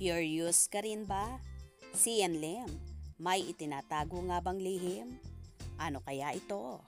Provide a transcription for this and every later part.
Curious ka rin ba? Sian Lim, may itinatago nga bang lihim? Ano kaya ito?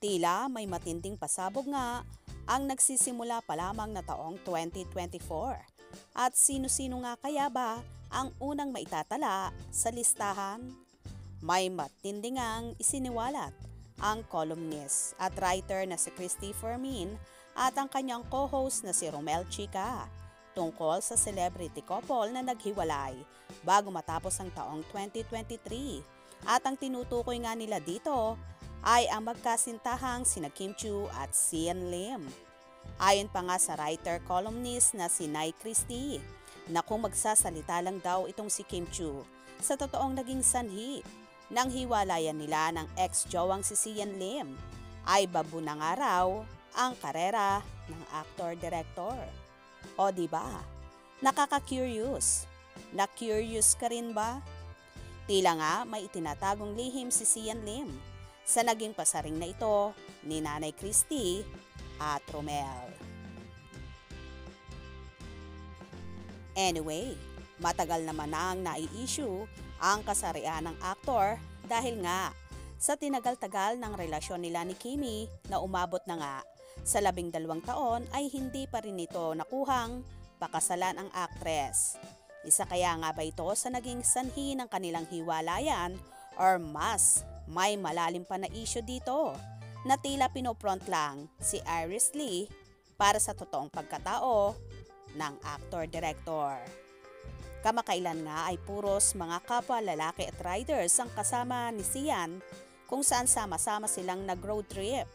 Tila may matinding pasabog nga ang nagsisimula pa lamang na taong 2024. At sino-sino nga kaya ba ang unang maitatala sa listahan? May matindi ngang isiniwalat ang columnist at writer na si Christy Fermin at ang kanyang co-host na si Romel Chica tungkol sa celebrity couple na naghiwalay bago matapos ang taong 2023. At ang tinutukoy nga nila dito ay ang magkasintahang sina Kim Chiu at Sian Lim. Ayon pa nga sa writer-columnist na si Nay Christie na kung magsasalita lang daw itong si Kim Chiu sa totoong naging sanhi ng hiwalayan nila ng ex-jowang si Sian Lim ay babu na nga raw ang karera ng actor-director. O diba? Nakaka-curious. Na-curious ka rin ba? Tila nga may itinatagong lihim si Sian Lim sa naging pasaring na ito ni Nanay Christie at Romel. Anyway, matagal naman na ang nai-issue ang kasarian ng aktor dahil nga sa tinagal-tagal ng relasyon nila ni Kimi na umabot na nga sa 12 taon ay hindi pa rin ito nakuhang pakasalan ang aktres. Isa kaya nga ba ito sa naging sanhi ng kanilang hiwalayan or mas may malalim pa na issue dito na tila pinopront lang si Iris Lee para sa totoong pagkatao ng actor-director. Kamakailan nga ay puros mga kapwa lalaki at riders ang kasama ni Sian kung saan sama-sama silang nag-road trip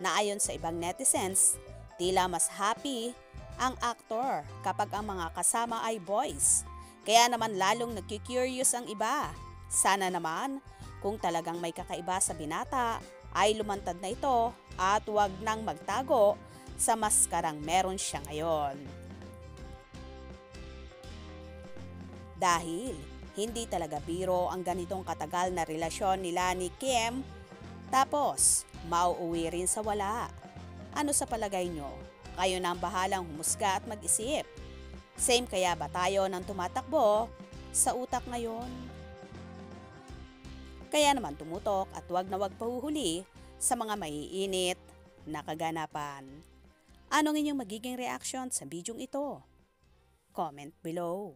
na ayon sa ibang netizens, tila mas happy ang aktor kapag ang mga kasama ay boys. Kaya naman lalong nagki-curious ang iba. Sana naman kung talagang may kakaiba sa binata ay lumantad na ito at huwag nang magtago sa maskarang meron siya ngayon. Dahil hindi talaga biro ang ganitong katagal na relasyon nila ni Kim tapos mauuwi rin sa wala. Ano sa palagay nyo? Kayo na ang bahalang humusga at mag-isip. Same kaya ba tayo nang tumatakbo sa utak ngayon? Kaya naman tumutok at wag na wag pahuhuli sa mga maiinit na kaganapan. Anong inyong magiging reaction sa bidyong ito? Comment below.